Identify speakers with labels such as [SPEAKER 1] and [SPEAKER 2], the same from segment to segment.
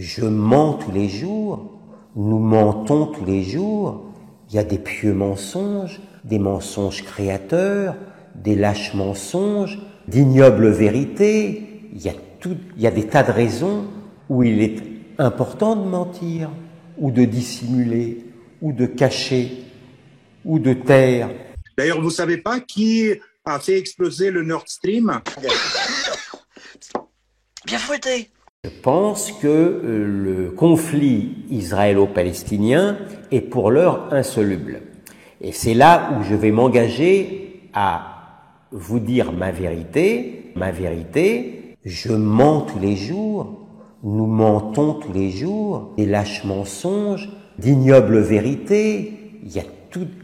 [SPEAKER 1] Je mens tous les jours, nous mentons tous les jours. Il y a des pieux mensonges, des mensonges créateurs, des lâches mensonges, d'ignobles vérités. Il y a des tas de raisons où il est important de mentir, ou de dissimuler, ou de cacher, ou de taire.
[SPEAKER 2] D'ailleurs, vous ne savez pas qui a fait exploser le Nord Stream?
[SPEAKER 3] Bien fouetté.
[SPEAKER 1] Je pense que le conflit israélo-palestinien est pour l'heure insoluble. Et c'est là où je vais m'engager à vous dire ma vérité. Ma vérité, je mens tous les jours, nous mentons tous les jours, des lâches mensonges, d'ignobles vérités. Il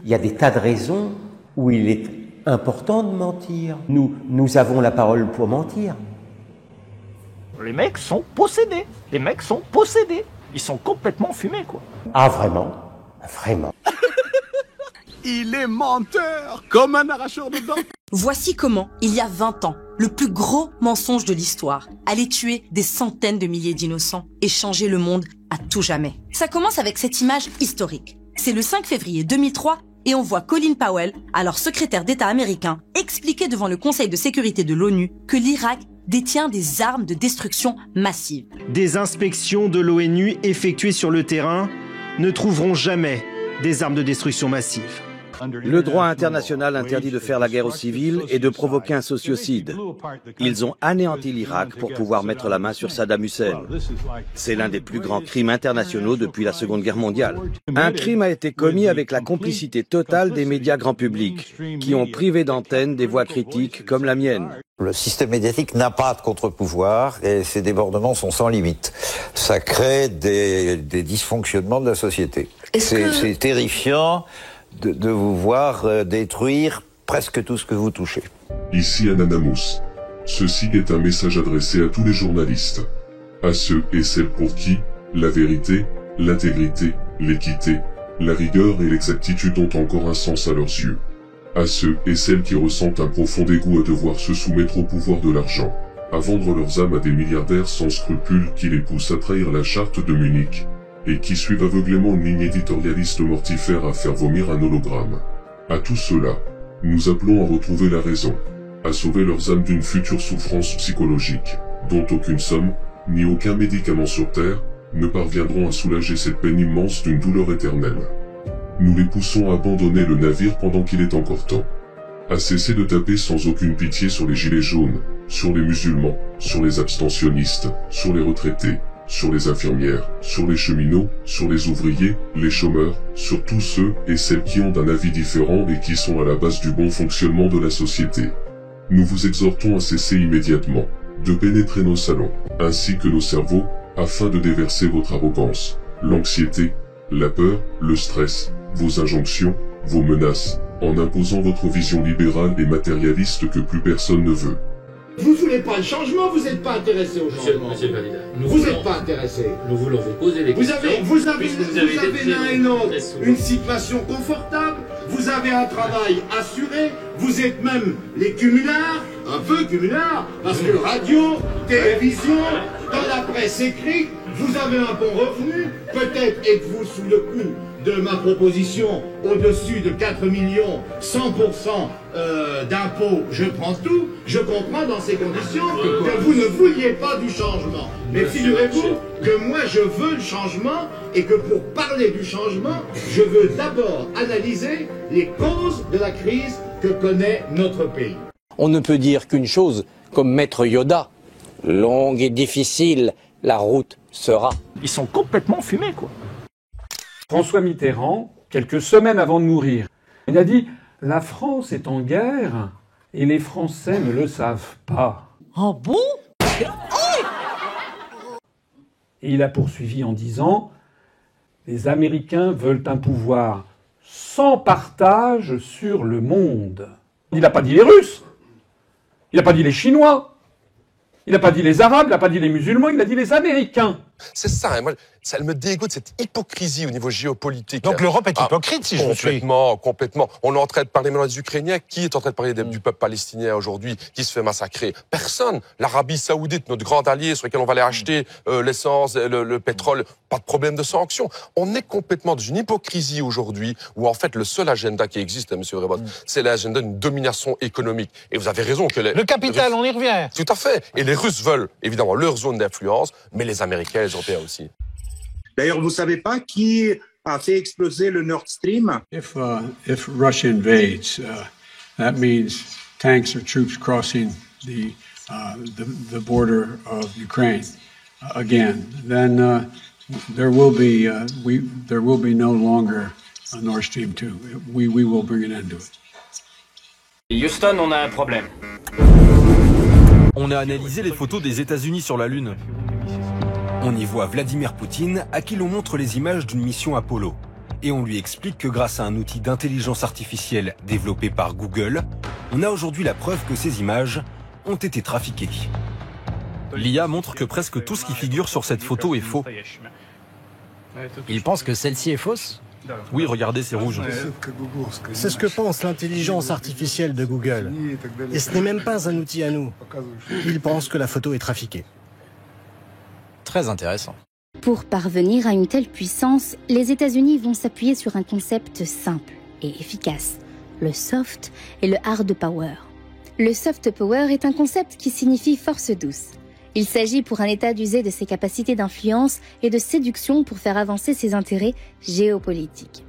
[SPEAKER 1] y a des tas de raisons où il est important de mentir. Nous avons la parole pour mentir.
[SPEAKER 4] Les mecs sont possédés. Les mecs sont possédés. Ils sont complètement fumés, quoi.
[SPEAKER 1] Ah, vraiment? Vraiment.
[SPEAKER 5] Il est menteur, comme un arracheur de dents.
[SPEAKER 6] Voici comment, il y a 20 ans, le plus gros mensonge de l'histoire allait tuer des centaines de milliers d'innocents et changer le monde à tout jamais. Ça commence avec cette image historique. C'est le 5 février 2003 et on voit Colin Powell, alors secrétaire d'État américain, expliquer devant le Conseil de sécurité de l'ONU que l'Irak détient des armes de destruction massive.
[SPEAKER 7] Des inspections de l'ONU effectuées sur le terrain ne trouveront jamais des armes de destruction massive.
[SPEAKER 8] Le droit international interdit de faire la guerre aux civils et de provoquer un sociocide. Ils ont anéanti l'Irak pour pouvoir mettre la main sur Saddam Hussein. C'est l'un des plus grands crimes internationaux depuis la Seconde Guerre mondiale. Un crime a été commis avec la complicité totale des médias grand public, qui ont privé d'antenne des voix critiques comme la mienne.
[SPEAKER 9] Le système médiatique n'a pas de contre-pouvoir et ces débordements sont sans limite. Ça crée des dysfonctionnements de la société. C'est terrifiant de vous voir détruire presque tout ce que vous touchez.
[SPEAKER 10] Ici Ananamos. Ceci est un message adressé à tous les journalistes. À ceux et celles pour qui la vérité, l'intégrité, l'équité, la rigueur et l'exactitude ont encore un sens à leurs yeux. À ceux et celles qui ressentent un profond dégoût à devoir se soumettre au pouvoir de l'argent, à vendre leurs âmes à des milliardaires sans scrupules qui les poussent à trahir la charte de Munich, et qui suivent aveuglément une ligne éditorialiste mortifère à faire vomir un hologramme. À tout cela, nous appelons à retrouver la raison, à sauver leurs âmes d'une future souffrance psychologique, dont aucune somme, ni aucun médicament sur Terre, ne parviendront à soulager cette peine immense d'une douleur éternelle. Nous les poussons à abandonner le navire pendant qu'il est encore temps, à cesser de taper sans aucune pitié sur les gilets jaunes, sur les musulmans, sur les abstentionnistes, sur les retraités, sur les infirmières, sur les cheminots, sur les ouvriers, les chômeurs, sur tous ceux et celles qui ont un avis différent et qui sont à la base du bon fonctionnement de la société. Nous vous exhortons à cesser immédiatement de pénétrer nos salons, ainsi que nos cerveaux, afin de déverser votre arrogance, l'anxiété, la peur, le stress, vos injonctions, vos menaces, en imposant votre vision libérale et matérialiste que plus personne ne veut.
[SPEAKER 11] Vous ne voulez pas le changement, vous n'êtes pas intéressé au changement.
[SPEAKER 3] Monsieur le candidat,
[SPEAKER 11] vous n'êtes pas intéressé.
[SPEAKER 3] Nous voulons vous poser des questions.
[SPEAKER 11] Vous avez l'un et l'autre une situation confortable, vous avez un travail assuré, vous êtes même les cumulards, un peu cumulards, parce que radio, télévision, dans la presse écrite, vous avez un bon revenu, peut-être êtes-vous sous le coup de ma proposition au-dessus de 4 millions, 100% d'impôts, je prends tout, je comprends dans ces conditions que vous ne vouliez pas du changement. Mais figurez-vous que moi je veux le changement et que pour parler du changement, je veux d'abord analyser les causes de la crise que connaît notre pays.
[SPEAKER 12] On ne peut dire qu'une chose, comme Maître Yoda, longue et difficile, la route sera.
[SPEAKER 4] Ils sont complètement fumés, quoi.
[SPEAKER 13] François Mitterrand, quelques semaines avant de mourir, il a dit « La France est en guerre et les Français ne le savent pas. »
[SPEAKER 6] Oh bon?
[SPEAKER 13] Et il a poursuivi en disant « Les Américains veulent un pouvoir sans partage sur le monde. » Il n'a pas dit les Russes, il n'a pas dit les Chinois, il n'a pas dit les Arabes, il n'a pas dit les musulmans, il a dit les Américains.
[SPEAKER 14] C'est ça, hein, moi, ça me dégoûte cette hypocrisie au niveau géopolitique.
[SPEAKER 15] Donc l'Europe est hypocrite, si je me suis...
[SPEAKER 14] Complètement. On est en train de parler maintenant des Ukrainiens. Qui est en train de parler du peuple palestinien aujourd'hui, qui se fait massacrer? Personne. L'Arabie Saoudite, notre grand allié sur lequel on va aller acheter l'essence, le pétrole, pas de problème de sanctions. On est complètement dans une hypocrisie aujourd'hui où en fait le seul agenda qui existe, hein, monsieur Rebot, c'est l'agenda d'une domination économique. Et vous avez raison que
[SPEAKER 15] le capital, on y revient.
[SPEAKER 14] Tout à fait. Et les Russes veulent évidemment leur zone d'influence, mais les Américains et les Européens aussi.
[SPEAKER 2] D'ailleurs, vous savez pas qui a fait exploser le Nord Stream?
[SPEAKER 16] If Russia invades, that means tanks or troops crossing the border of Ukraine again. Then there will be no longer a Nord Stream 2. We will bring an end to it.
[SPEAKER 4] Houston, on a un problème.
[SPEAKER 17] On a analysé les photos des États-Unis sur la Lune. On y voit Vladimir Poutine, à qui l'on montre les images d'une mission Apollo. Et on lui explique que grâce à un outil d'intelligence artificielle développé par Google, on a aujourd'hui la preuve que ces images ont été trafiquées. L'IA montre que presque tout ce qui figure sur cette photo est faux.
[SPEAKER 18] Il pense que celle-ci est fausse?
[SPEAKER 17] Oui, regardez, c'est rouge.
[SPEAKER 18] C'est ce que pense l'intelligence artificielle de Google. Et ce n'est même pas un outil à nous. Il pense que la photo est trafiquée.
[SPEAKER 12] Très intéressant.
[SPEAKER 19] Pour parvenir à une telle puissance, les États-Unis vont s'appuyer sur un concept simple et efficace, le soft et le hard power. Le soft power est un concept qui signifie force douce. Il s'agit pour un État d'user de ses capacités d'influence et de séduction pour faire avancer ses intérêts géopolitiques.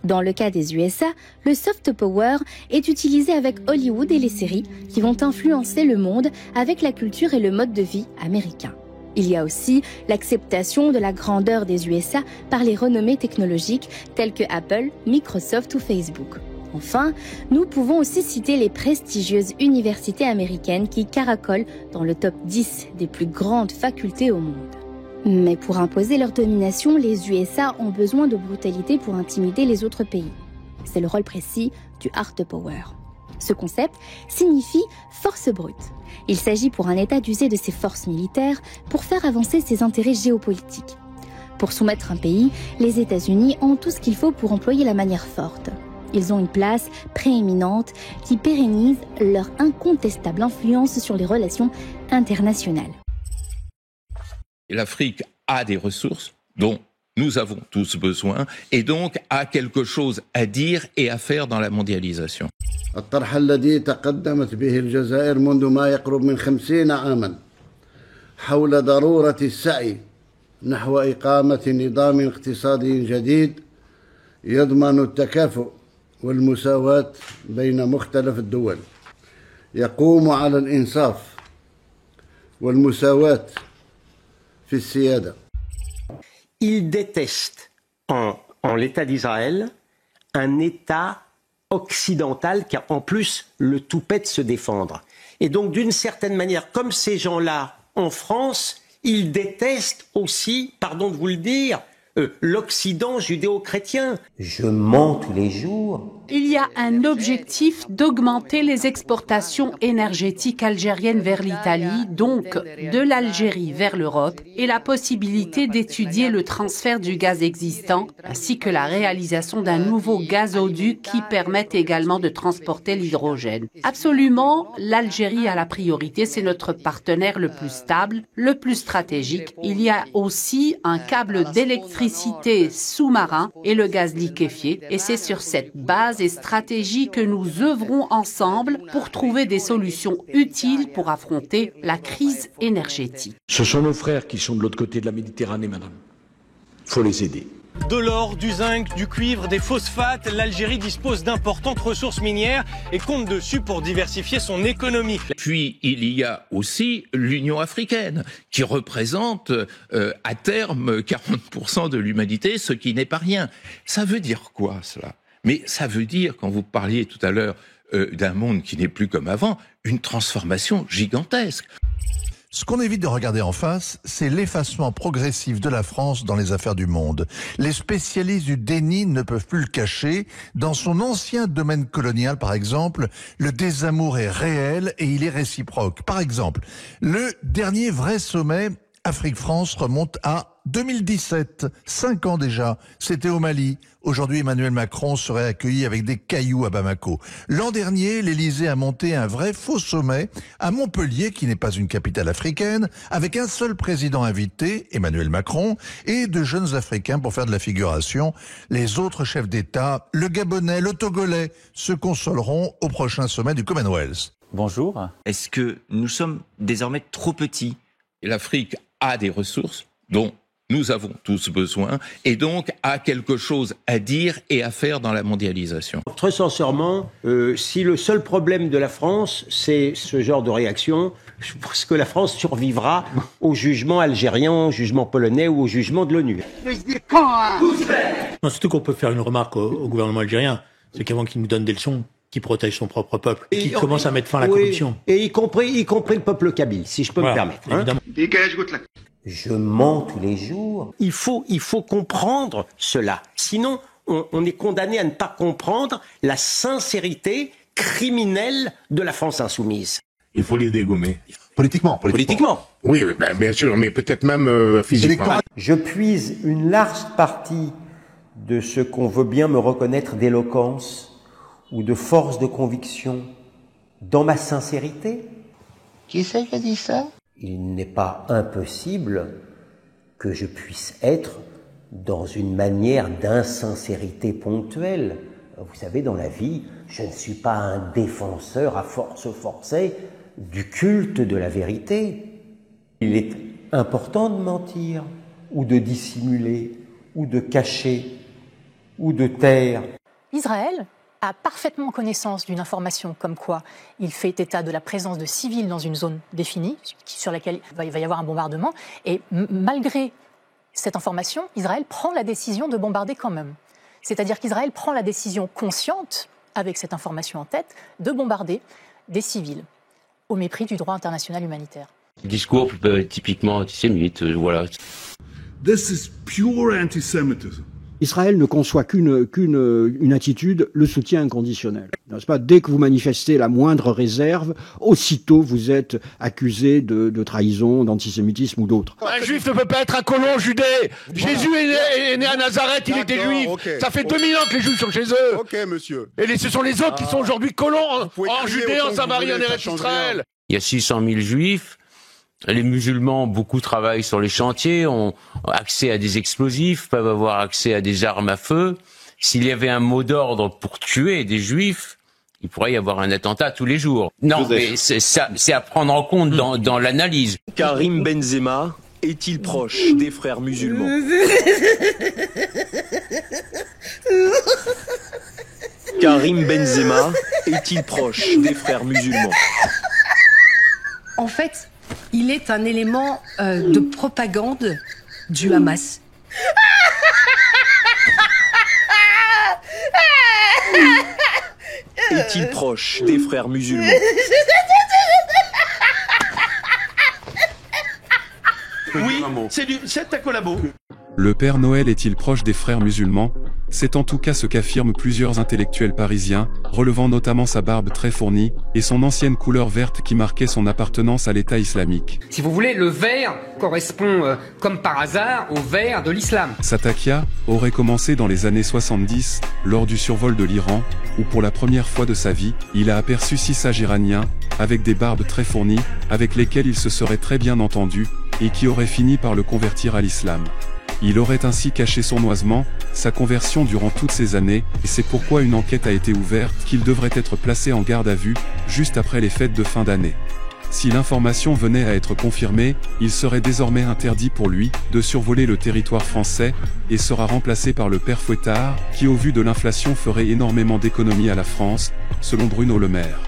[SPEAKER 19] Dans le cas des USA, le soft power est utilisé avec Hollywood et les séries qui vont influencer le monde avec la culture et le mode de vie américain. Il y a aussi l'acceptation de la grandeur des USA par les renommées technologiques telles que Apple, Microsoft ou Facebook. Enfin, nous pouvons aussi citer les prestigieuses universités américaines qui caracolent dans le top 10 des plus grandes facultés au monde. Mais pour imposer leur domination, les USA ont besoin de brutalité pour intimider les autres pays. C'est le rôle précis du hard power. Ce concept signifie force brute. Il s'agit pour un État d'user de ses forces militaires pour faire avancer ses intérêts géopolitiques. Pour soumettre un pays, les États-Unis ont tout ce qu'il faut pour employer la manière forte. Ils ont une place prééminente qui pérennise leur incontestable influence sur les relations internationales.
[SPEAKER 20] L'Afrique a des ressources dont nous avons tous besoin et donc a quelque chose à dire et à faire dans la mondialisation.
[SPEAKER 21] الطرح الذي تقدمت به الجزائر منذ ما يقرب من 50 عاما حول ضرورة السعي نحو إقامة نظام اقتصادي جديد يضمن التكافؤ والمساواة بين مختلف الدول يقوم على الإنصاف والمساواة في السيادة.
[SPEAKER 1] Il déteste en l'État d'Israël un État occidental qui a en plus le toupet de se défendre. Et donc d'une certaine manière, comme ces gens-là en France, ils détestent aussi, pardon de vous le dire, l'Occident judéo-chrétien. Je mens tous les jours.
[SPEAKER 22] Il y a un objectif d'augmenter les exportations énergétiques algériennes vers l'Italie, donc de l'Algérie vers l'Europe, et la possibilité d'étudier le transfert du gaz existant, ainsi que la réalisation d'un nouveau gazoduc qui permette également de transporter l'hydrogène. Absolument, l'Algérie a la priorité, c'est notre partenaire le plus stable, le plus stratégique. Il y a aussi un câble d'électricité sous-marin et le gaz liquéfié, et c'est sur cette base et stratégies que nous œuvrons ensemble pour trouver des solutions utiles pour affronter la crise énergétique.
[SPEAKER 23] Ce sont nos frères qui sont de l'autre côté de la Méditerranée, madame. Faut les aider.
[SPEAKER 7] De l'or, du zinc, du cuivre, des phosphates, l'Algérie dispose d'importantes ressources minières et compte dessus pour diversifier son économie.
[SPEAKER 20] Puis il y a aussi l'Union africaine qui représente à terme 40% de l'humanité, ce qui n'est pas rien. Ça veut dire quoi cela ? Mais ça veut dire, quand vous parliez tout à l'heure d'un monde qui n'est plus comme avant, une transformation gigantesque.
[SPEAKER 24] Ce qu'on évite de regarder en face, c'est l'effacement progressif de la France dans les affaires du monde. Les spécialistes du déni ne peuvent plus le cacher. Dans son ancien domaine colonial, par exemple, le désamour est réel et il est réciproque. Par exemple, le dernier vrai sommet Afrique-France remonte à 2017, 5 ans déjà, c'était au Mali. Aujourd'hui, Emmanuel Macron serait accueilli avec des cailloux à Bamako. L'an dernier, l'Élysée a monté un vrai faux sommet à Montpellier, qui n'est pas une capitale africaine, avec un seul président invité, Emmanuel Macron, et de jeunes Africains pour faire de la figuration. Les autres chefs d'État, le Gabonais, le Togolais, se consoleront au prochain sommet du Commonwealth.
[SPEAKER 5] Bonjour. Est-ce que nous sommes désormais trop petits?
[SPEAKER 20] L'Afrique a des ressources dont nous avons tous besoin, et donc a quelque chose à dire et à faire dans la mondialisation.
[SPEAKER 1] Très sincèrement, si le seul problème de la France, c'est ce genre de réaction, je pense que la France survivra au jugement algérien, au jugement polonais ou au jugement de l'ONU.
[SPEAKER 8] Non, surtout qu'on peut faire une remarque au gouvernement algérien, c'est qu'avant qu'il nous donne des leçons, qui protège son propre peuple, qui commence à mettre fin à la corruption.
[SPEAKER 1] Et y compris le peuple kabyle, si je peux me permettre. Hein. Je mens tous les jours. Il faut comprendre cela. Sinon, on est condamné à ne pas comprendre la sincérité criminelle de la France insoumise.
[SPEAKER 11] Il faut les dégommer.
[SPEAKER 1] Politiquement.
[SPEAKER 11] Oui, bien sûr, mais peut-être même physiquement.
[SPEAKER 1] Je puise une large partie de ce qu'on veut bien me reconnaître d'éloquence ou de force de conviction dans ma sincérité.
[SPEAKER 21] Qui c'est qui a dit ça?
[SPEAKER 1] Il n'est pas impossible que je puisse être dans une manière d'insincérité ponctuelle. Vous savez, dans la vie, je ne suis pas un défenseur à force forcée du culte de la vérité. Il est important de mentir, ou de dissimuler, ou de cacher, ou de taire.
[SPEAKER 9] Israël a parfaitement connaissance d'une information comme quoi il fait état de la présence de civils dans une zone définie, sur laquelle il va y avoir un bombardement, et malgré cette information, Israël prend la décision de bombarder quand même. C'est-à-dire qu'Israël prend la décision consciente, avec cette information en tête, de bombarder des civils, au mépris du droit international humanitaire.
[SPEAKER 3] Discours typiquement antisémite, voilà.
[SPEAKER 11] This is pure antisemitism.
[SPEAKER 10] Israël ne conçoit qu'une attitude, le soutien inconditionnel. N'est-ce pas? Dès que vous manifestez la moindre réserve, aussitôt vous êtes accusé de trahison, d'antisémitisme ou d'autre.
[SPEAKER 11] Un juif ne peut pas être un colon judé. Jésus est né à Nazareth, il était juif. Okay. Ça fait 2000 ans que les juifs sont chez eux. Ok, monsieur. Et ce sont les autres qui sont aujourd'hui colons en Judée, en Samarie, en Eretz Israël.
[SPEAKER 3] Il y a 600 000 juifs. Les musulmans, beaucoup travaillent sur les chantiers, ont accès à des explosifs, peuvent avoir accès à des armes à feu. S'il y avait un mot d'ordre pour tuer des juifs, il pourrait y avoir un attentat tous les jours. Non, mais c'est à prendre en compte dans l'analyse.
[SPEAKER 25] Karim Benzema est-il proche des frères musulmans? Karim Benzema est-il proche des frères musulmans?
[SPEAKER 26] En fait, il est un élément de propagande du Hamas.
[SPEAKER 25] Est-il proche des frères musulmans?
[SPEAKER 11] Oui, c'est ta collabo.
[SPEAKER 27] Le Père Noël est-il proche des frères musulmans? C'est en tout cas ce qu'affirment plusieurs intellectuels parisiens, relevant notamment sa barbe très fournie et son ancienne couleur verte qui marquait son appartenance à l'État islamique.
[SPEAKER 28] Si vous voulez, le vert correspond, comme par hasard, au vert de l'islam.
[SPEAKER 27] Satakia aurait commencé dans les années 70, lors du survol de l'Iran, où pour la première fois de sa vie, il a aperçu 6 sages iraniens, avec des barbes très fournies, avec lesquels il se serait très bien entendu, et qui auraient fini par le convertir à l'islam. Il aurait ainsi caché sournoisement sa conversion durant toutes ces années, et c'est pourquoi une enquête a été ouverte qu'il devrait être placé en garde à vue, juste après les fêtes de fin d'année. Si l'information venait à être confirmée, il serait désormais interdit pour lui de survoler le territoire français, et sera remplacé par le père Fouettard, qui au vu de l'inflation ferait énormément d'économies à la France, selon Bruno Le Maire.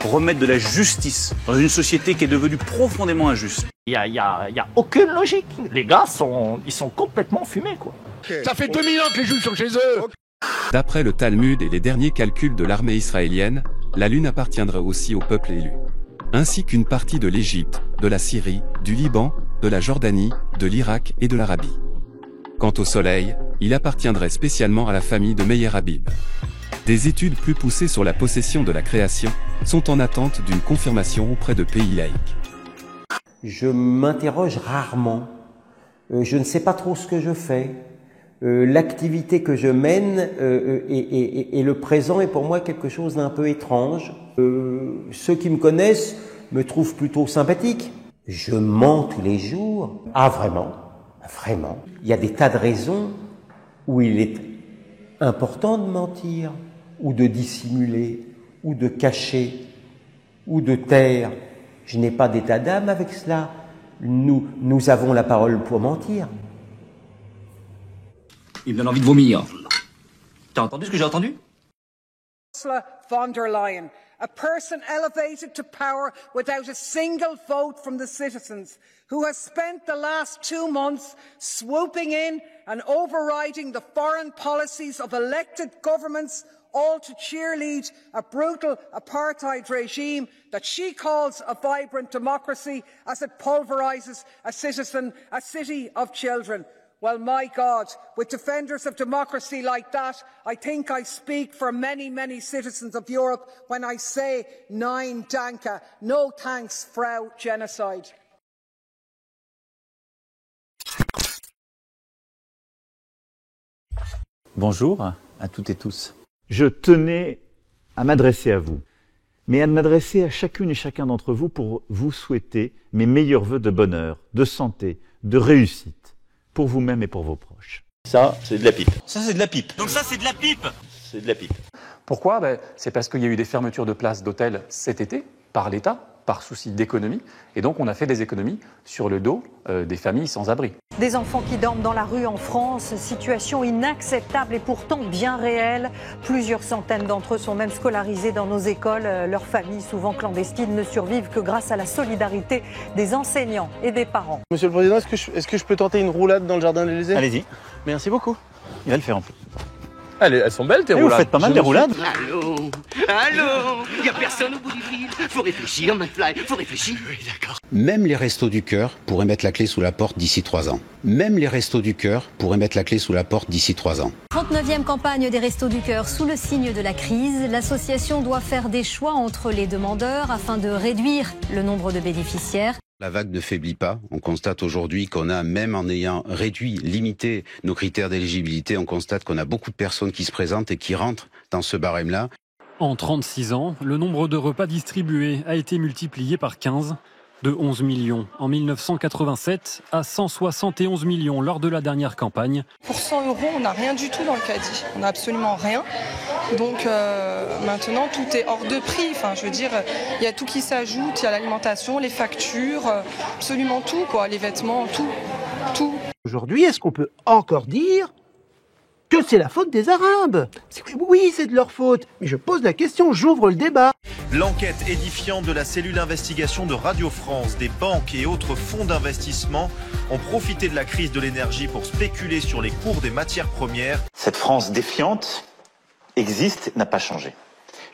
[SPEAKER 25] Remettre de la justice dans une société qui est devenue profondément injuste.
[SPEAKER 4] Il y a aucune logique. Les gars ils sont complètement fumés, quoi.
[SPEAKER 11] Ça fait 2000 ans que les Juifs sont chez eux.
[SPEAKER 27] D'après le Talmud et les derniers calculs de l'armée israélienne, la lune appartiendrait aussi au peuple élu. Ainsi qu'une partie de l'Égypte, de la Syrie, du Liban, de la Jordanie, de l'Irak et de l'Arabie. Quant au soleil, il appartiendrait spécialement à la famille de Meir Habib. Des études plus poussées sur la possession de la création sont en attente d'une confirmation auprès de pays laïcs.
[SPEAKER 1] Je m'interroge rarement je ne sais pas trop ce que je fais. L'activité que je mène et le présent est pour moi quelque chose d'un peu étrange. Ceux qui me connaissent me trouvent plutôt sympathique. Je mens tous les jours. Ah vraiment, vraiment. Il y a des tas de raisons où il est important de mentir, ou de dissimuler, ou de cacher, ou de taire. Je n'ai pas d'état d'âme avec cela. Nous avons la parole pour mentir.
[SPEAKER 5] Il me donne envie de vomir. T'as entendu ce que j'ai entendu?
[SPEAKER 2] Ursula von der Leyen, a person elevated to power without a single vote from the citizens, who has spent the last 2 months swooping in and overriding the foreign policies of elected governments, all to cheerlead a brutal apartheid regime that she calls a vibrant democracy as it pulverises a city of children. Well, my God, with defenders of democracy like that, I think I speak for many, many citizens of Europe when I say Nein Danke, no thanks, Frau Genocide.
[SPEAKER 6] Bonjour à toutes et tous.
[SPEAKER 13] Je tenais à m'adresser à vous, mais à m'adresser à chacune et chacun d'entre vous pour vous souhaiter mes meilleurs vœux de bonheur, de santé, de réussite, pour vous-même et pour vos proches.
[SPEAKER 14] Ça, c'est de la pipe.
[SPEAKER 5] Ça, c'est de la pipe.
[SPEAKER 14] Donc ça, c'est de la pipe. C'est de la pipe.
[SPEAKER 15] Pourquoi? C'est parce qu'il y a eu des fermetures de places d'hôtels cet été, par l'État, par souci d'économie, et donc on a fait des économies sur le dos des familles sans abri.
[SPEAKER 16] Des enfants qui dorment dans la rue en France, situation inacceptable et pourtant bien réelle. Plusieurs centaines d'entre eux sont même scolarisés dans nos écoles. Leurs familles, souvent clandestines, ne survivent que grâce à la solidarité des enseignants et des parents.
[SPEAKER 17] Monsieur le Président, est-ce que je peux tenter une roulade dans le jardin de l'Élysée?
[SPEAKER 13] Allez-y.
[SPEAKER 17] Merci beaucoup.
[SPEAKER 13] Il va le faire en plus.
[SPEAKER 17] Elles sont belles tes roulades.
[SPEAKER 13] Vous faites pas mal des roulades.
[SPEAKER 18] Allô, y a personne au bout du fil. Faut réfléchir, McFly, faut réfléchir. Oui, d'accord.
[SPEAKER 29] Même les Restos du Cœur pourraient mettre la clé sous la porte d'ici 3 ans. Même les Restos du Cœur pourraient mettre la clé sous la porte d'ici 3 ans.
[SPEAKER 19] 39e campagne des Restos du Cœur sous le signe de la crise. L'association doit faire des choix entre les demandeurs afin de réduire le nombre de bénéficiaires.
[SPEAKER 29] La vague ne faiblit pas. On constate aujourd'hui qu'on a, même en ayant réduit, limité nos critères d'éligibilité, on constate qu'on a beaucoup de personnes qui se présentent et qui rentrent dans ce barème-là.
[SPEAKER 30] En 36 ans, le nombre de repas distribués a été multiplié par 15, de 11 millions en 1987 à 171 millions lors de la dernière campagne.
[SPEAKER 31] Pour 100 €, on n'a rien du tout dans le caddie. On n'a absolument rien. Donc maintenant, tout est hors de prix. Enfin, je veux dire, il y a tout qui s'ajoute. Il y a l'alimentation, les factures, absolument tout, quoi. Les vêtements, tout.
[SPEAKER 32] Aujourd'hui, est-ce qu'on peut encore dire que c'est la faute des Arabes? Oui, c'est de leur faute. Mais je pose la question, j'ouvre le débat.
[SPEAKER 33] L'enquête édifiante de la cellule d'investigation de Radio France, des banques et autres fonds d'investissement ont profité de la crise de l'énergie pour spéculer sur les cours des matières premières.
[SPEAKER 34] Cette France défiante existe, n'a pas changé.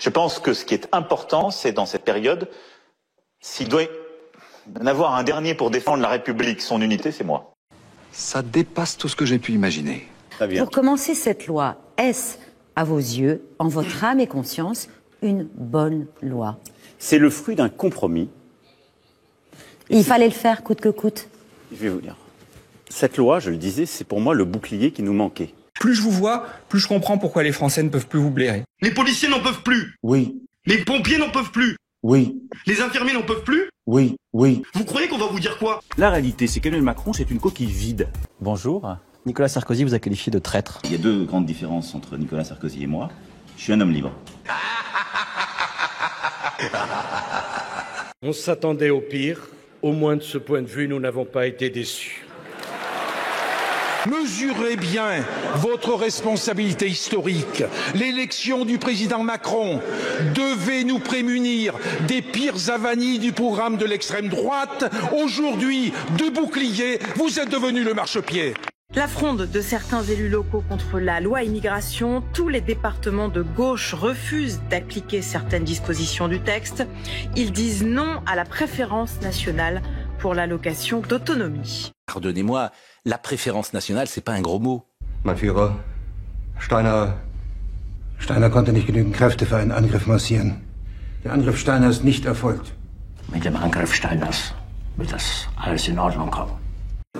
[SPEAKER 34] Je pense que ce qui est important, c'est dans cette période, s'il doit y en avoir un dernier pour défendre la République, son unité, c'est moi.
[SPEAKER 35] Ça dépasse tout ce que j'ai pu imaginer.
[SPEAKER 34] Très bien.
[SPEAKER 36] Pour commencer cette loi, est-ce, à vos yeux, en votre âme et conscience, une bonne loi?
[SPEAKER 35] C'est le fruit d'un compromis.
[SPEAKER 36] Il fallait le faire coûte que coûte.
[SPEAKER 35] Je vais vous dire. Cette loi, je le disais, c'est pour moi le bouclier qui nous manquait.
[SPEAKER 37] Plus je vous vois, plus je comprends pourquoi les Français ne peuvent plus vous blairer.
[SPEAKER 11] Les policiers n'en peuvent plus.
[SPEAKER 35] Oui.
[SPEAKER 11] Les pompiers n'en peuvent plus.
[SPEAKER 35] Oui.
[SPEAKER 11] Les infirmiers n'en peuvent plus.
[SPEAKER 35] Oui.
[SPEAKER 11] Vous croyez qu'on va vous dire quoi?
[SPEAKER 35] La réalité, c'est qu'Emmanuel Macron, c'est une coquille vide.
[SPEAKER 6] Bonjour. Nicolas Sarkozy vous a qualifié de traître.
[SPEAKER 34] Il y a deux grandes différences entre Nicolas Sarkozy et moi. Je suis un homme libre.
[SPEAKER 38] On s'attendait au pire. Au moins de ce point de vue, nous n'avons pas été déçus.
[SPEAKER 23] Mesurez bien votre responsabilité historique. L'élection du président Macron devait nous prémunir des pires avanies du programme de l'extrême droite. Aujourd'hui, de bouclier, vous êtes devenu le marchepied.
[SPEAKER 16] La fronde de certains élus locaux contre la loi immigration, tous les départements de gauche refusent d'appliquer certaines dispositions du texte. Ils disent non à la préférence nationale pour l'allocation d'autonomie.
[SPEAKER 39] Pardonnez-moi, la préférence nationale, c'est pas un gros mot.
[SPEAKER 40] Mein Führer, Steiner konnte nicht genügend Kräfte für einen Angriff massieren. Der Angriff Steiner ist nicht erfolgt.
[SPEAKER 21] Mit dem Angriff Steiners wird das alles in Ordnung kommen.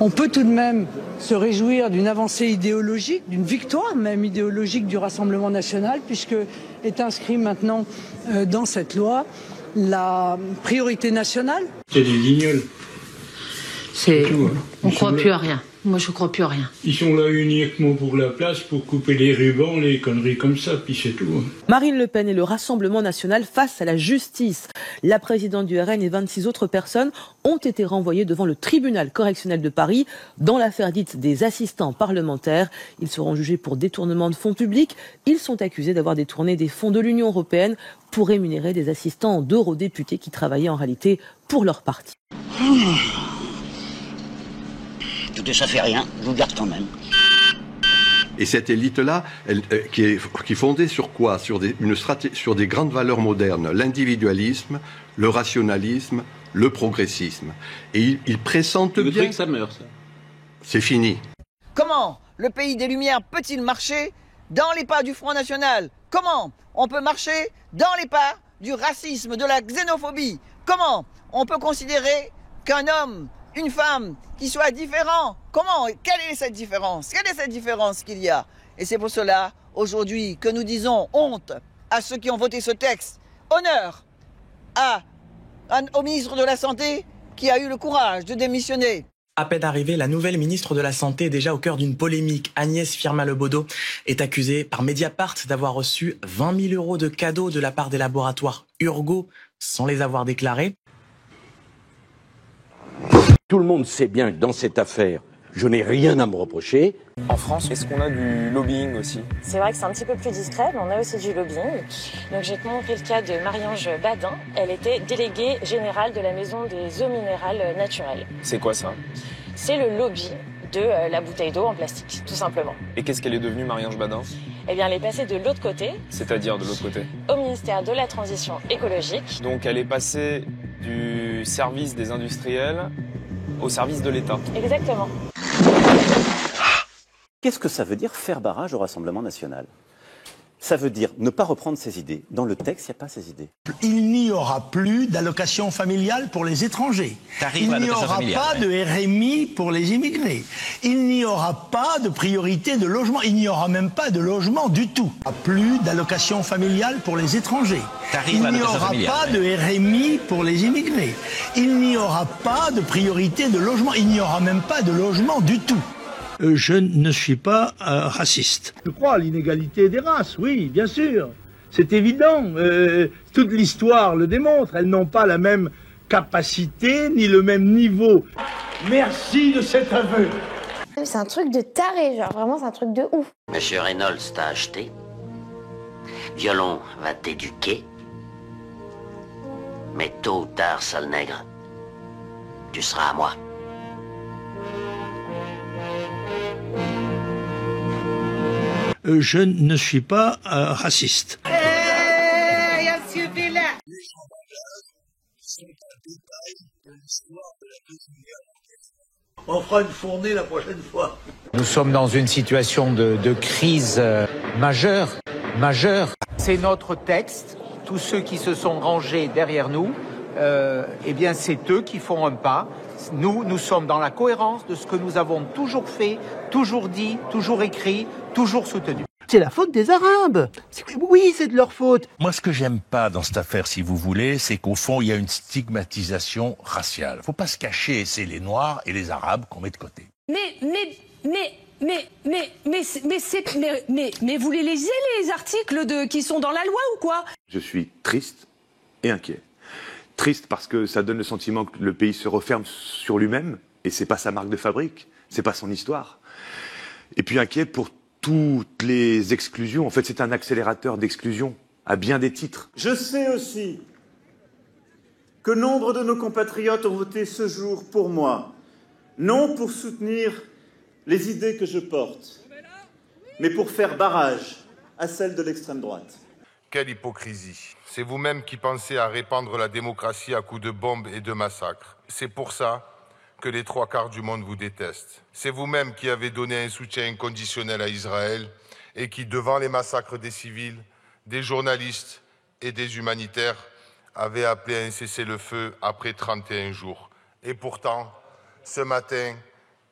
[SPEAKER 1] On peut tout de même se réjouir d'une avancée idéologique, d'une victoire même idéologique du Rassemblement national, puisque est inscrit maintenant dans cette loi la priorité nationale.
[SPEAKER 38] C'est des guignols.
[SPEAKER 2] On ne croit plus à rien. Moi, je ne crois plus à rien.
[SPEAKER 38] Ils sont là uniquement pour la place, pour couper les rubans, les conneries comme ça, puis c'est tout.
[SPEAKER 3] Marine Le Pen et le Rassemblement national face à la justice. La présidente du RN et 26 autres personnes ont été renvoyées devant le tribunal correctionnel de Paris dans l'affaire dite des assistants parlementaires. Ils seront jugés pour détournement de fonds publics. Ils sont accusés d'avoir détourné des fonds de l'Union européenne pour rémunérer des assistants d'eurodéputés qui travaillaient en réalité pour leur parti.
[SPEAKER 4] Tout ça fait rien, je vous garde quand même.
[SPEAKER 5] Et cette élite-là, qui est fondée sur quoi ? Sur des grandes valeurs modernes, l'individualisme, le rationalisme, le progressisme. Et ils pressentent bien... Vous trouvez
[SPEAKER 35] que ça meurt, ça ?
[SPEAKER 5] C'est fini.
[SPEAKER 7] Comment le pays des Lumières peut-il marcher dans les pas du Front National ? Comment on peut marcher dans les pas du racisme, de la xénophobie ? Comment on peut considérer qu'un homme, une femme, qui soit différent? Comment? Quelle est cette différence? Quelle est cette différence qu'il y a? Et c'est pour cela, aujourd'hui, que nous disons honte à ceux qui ont voté ce texte. Honneur au ministre de la Santé qui a eu le courage de démissionner.
[SPEAKER 8] À peine arrivée, la nouvelle ministre de la Santé est déjà au cœur d'une polémique. Agnès Firmin-Lebaudot est accusée par Mediapart d'avoir reçu 20 000 € de cadeaux de la part des laboratoires Urgo sans les avoir déclarés.
[SPEAKER 9] Tout le monde sait bien que dans cette affaire, je n'ai rien à me reprocher.
[SPEAKER 10] En France, est-ce qu'on a du lobbying aussi?
[SPEAKER 12] C'est vrai que c'est un petit peu plus discret, mais on a aussi du lobbying. Donc j'ai montré le cas de Marie-Ange Badin. Elle était déléguée générale de la Maison des eaux minérales naturelles.
[SPEAKER 10] C'est quoi ça?
[SPEAKER 12] C'est le lobby de la bouteille d'eau en plastique, tout simplement.
[SPEAKER 10] Et qu'est-ce qu'elle est devenue, Marie-Ange Badin?
[SPEAKER 12] Eh bien, elle est passée de l'autre côté.
[SPEAKER 10] C'est-à-dire de l'autre côté?
[SPEAKER 12] Au ministère de la Transition écologique.
[SPEAKER 10] Donc elle est passée du service des industriels au service de l'État.
[SPEAKER 12] Exactement.
[SPEAKER 35] Qu'est-ce que ça veut dire faire barrage au Rassemblement national? Ça veut dire ne pas reprendre ses idées. Dans le texte, il n'y a pas ces idées.
[SPEAKER 14] Il n'y aura plus d'allocation familiale pour les étrangers. Il n'y aura pas de RMI pour les immigrés. Il n'y aura pas de priorité de logement. Il n'y aura même pas de logement du tout. Plus d'allocation familiale pour les étrangers. Il n'y aura pas de RMI pour les immigrés. Il n'y aura pas de priorité de logement. Il n'y aura même pas de logement du tout.
[SPEAKER 32] Je ne suis pas raciste. Je crois à l'inégalité des races, oui, bien sûr. C'est évident. Toute l'histoire le démontre. Elles n'ont pas la même capacité ni le même niveau. Merci de cet aveu.
[SPEAKER 15] C'est un truc de taré, genre vraiment c'est un truc de ouf.
[SPEAKER 4] Monsieur Reynolds t'a acheté. Violon va t'éduquer. Mais tôt ou tard, sale nègre, tu seras à moi.
[SPEAKER 32] Je ne suis pas raciste.
[SPEAKER 17] On fera une fournée la prochaine fois.
[SPEAKER 20] Nous sommes dans une situation de crise majeure. C'est notre texte. Tous ceux qui se sont rangés derrière nous, eh bien c'est eux qui font un pas. Nous sommes dans la cohérence de ce que nous avons toujours fait, toujours dit, toujours écrit, toujours soutenu.
[SPEAKER 32] C'est la faute des Arabes. Oui, c'est de leur faute.
[SPEAKER 22] Moi, ce que j'aime pas dans cette affaire, si vous voulez, c'est qu'au fond, il y a une stigmatisation raciale. Faut pas se cacher, c'est les Noirs et les Arabes qu'on met de côté.
[SPEAKER 24] Mais vous les lisez, les articles qui sont dans la loi ou quoi?
[SPEAKER 25] Je suis triste et inquiet. Triste parce que ça donne le sentiment que le pays se referme sur lui-même et c'est pas sa marque de fabrique, c'est pas son histoire. Et puis inquiet pour toutes les exclusions. En fait, c'est un accélérateur d'exclusion à bien des titres.
[SPEAKER 26] Je sais aussi que nombre de nos compatriotes ont voté ce jour pour moi, non pour soutenir les idées que je porte, mais pour faire barrage à celles de l'extrême droite.
[SPEAKER 27] Quelle hypocrisie! C'est vous-même qui pensez à répandre la démocratie à coups de bombes et de massacres. C'est pour ça que les 3/4 du monde vous détestent. C'est vous-même qui avez donné un soutien inconditionnel à Israël et qui, devant les massacres des civils, des journalistes et des humanitaires, avez appelé à un cessez-le-feu après 31 jours. Et pourtant, ce matin,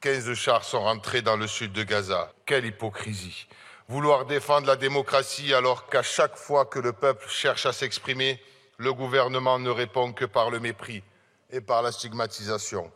[SPEAKER 27] 15 chars sont rentrés dans le sud de Gaza. Quelle hypocrisie! Vouloir défendre la démocratie alors qu'à chaque fois que le peuple cherche à s'exprimer, le gouvernement ne répond que par le mépris et par la stigmatisation.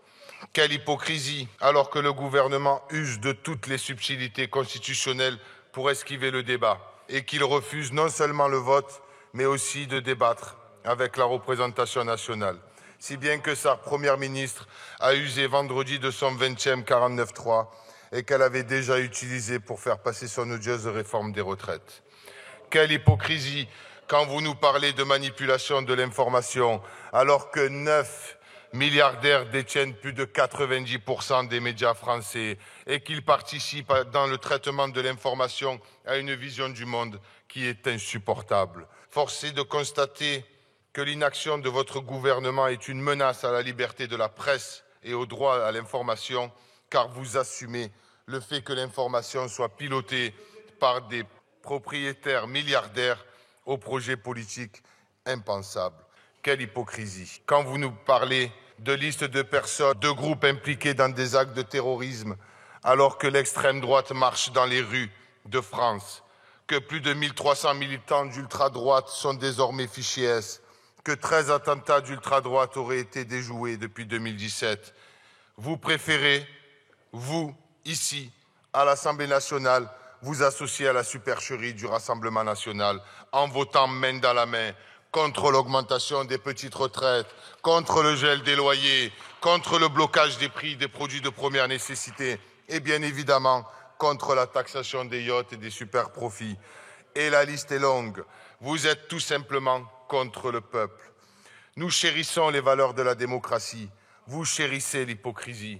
[SPEAKER 27] Quelle hypocrisie alors que le gouvernement use de toutes les subtilités constitutionnelles pour esquiver le débat et qu'il refuse non seulement le vote, mais aussi de débattre avec la représentation nationale. Si bien que sa première ministre a usé vendredi de son 20e 49.3 et qu'elle avait déjà utilisé pour faire passer son odieuse réforme des retraites. Quelle hypocrisie quand vous nous parlez de manipulation de l'information, alors que 9 milliardaires détiennent plus de 90% des médias français et qu'ils participent dans le traitement de l'information à une vision du monde qui est insupportable. Force est de constater que l'inaction de votre gouvernement est une menace à la liberté de la presse et au droit à l'information, car vous assumez le fait que l'information soit pilotée par des propriétaires milliardaires aux projets politiques impensables. Quelle hypocrisie! Quand vous nous parlez de listes de personnes, de groupes impliqués dans des actes de terrorisme, alors que l'extrême droite marche dans les rues de France, que plus de 1300 militants d'ultra-droite sont désormais fichés S, que 13 attentats d'ultra-droite auraient été déjoués depuis 2017. Vous préférez, vous, ici, à l'Assemblée nationale, vous associer à la supercherie du Rassemblement national en votant main dans la main contre l'augmentation des petites retraites, contre le gel des loyers, contre le blocage des prix des produits de première nécessité et bien évidemment contre la taxation des yachts et des super profits. Et la liste est longue. Vous êtes tout simplement contre le peuple. Nous chérissons les valeurs de la démocratie. Vous chérissez l'hypocrisie.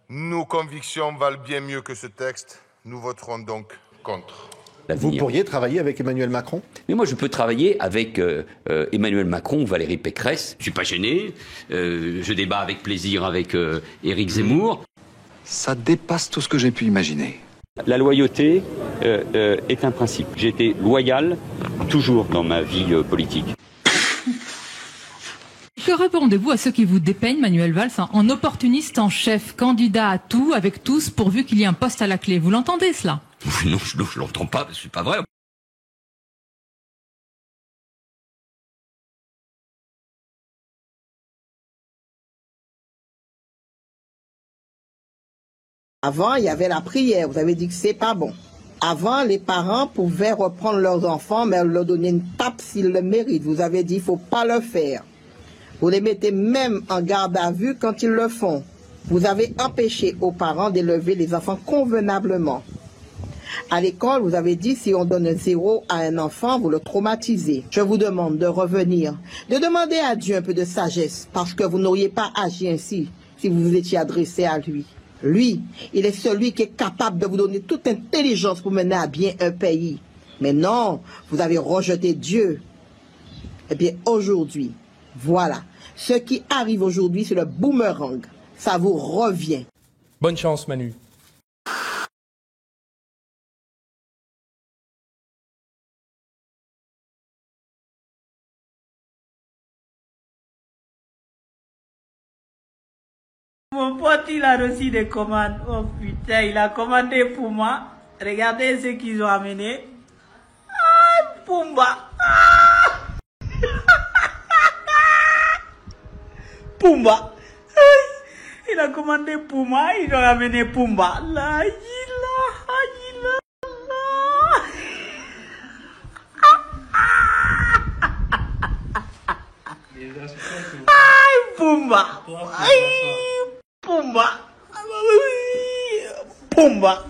[SPEAKER 27] Nos convictions valent bien mieux que ce texte. Nous voterons donc contre.
[SPEAKER 1] Vous pourriez travailler avec Emmanuel Macron?
[SPEAKER 2] Mais moi, je peux travailler avec Emmanuel Macron ou Valérie Pécresse. Je suis pas gêné. Je débat avec plaisir avec Éric Zemmour.
[SPEAKER 6] Ça dépasse tout ce que j'ai pu imaginer.
[SPEAKER 2] La loyauté est un principe. J'ai été loyal toujours dans ma vie politique.
[SPEAKER 11] Que répondez-vous à ceux qui vous dépeignent, Manuel Valls, en opportuniste en chef, candidat à tout, avec tous, pourvu qu'il y ait un poste à la clé? Vous l'entendez, cela?
[SPEAKER 2] Non, je l'entends pas, c'est pas vrai.
[SPEAKER 13] Avant, il y avait la prière. Vous avez dit que c'est pas bon. Avant, les parents pouvaient reprendre leurs enfants, mais leur donner une tape s'ils le méritent. Vous avez dit, il faut pas le faire. Vous les mettez même en garde à vue quand ils le font. Vous avez empêché aux parents d'élever les enfants convenablement. À l'école, vous avez dit, si on donne un 0 à un enfant, vous le traumatisez. Je vous demande de revenir, de demander à Dieu un peu de sagesse, parce que vous n'auriez pas agi ainsi si vous vous étiez adressé à lui. Lui, il est celui qui est capable de vous donner toute intelligence pour mener à bien un pays. Mais non, vous avez rejeté Dieu. Eh bien, aujourd'hui, voilà. Ce qui arrive aujourd'hui, c'est le boomerang. Ça vous revient.
[SPEAKER 16] Bonne chance, Manu.
[SPEAKER 18] Mon pote, il a reçu des commandes. Oh putain, il a commandé pour moi. Regardez ce qu'ils ont amené. Ah, Pumba. Ah Pumba. Il a commandé pour moi, ils ont amené Pumba. La ilaha illallah. Aïe, Pumba. Aïe, Pumba. Pumba.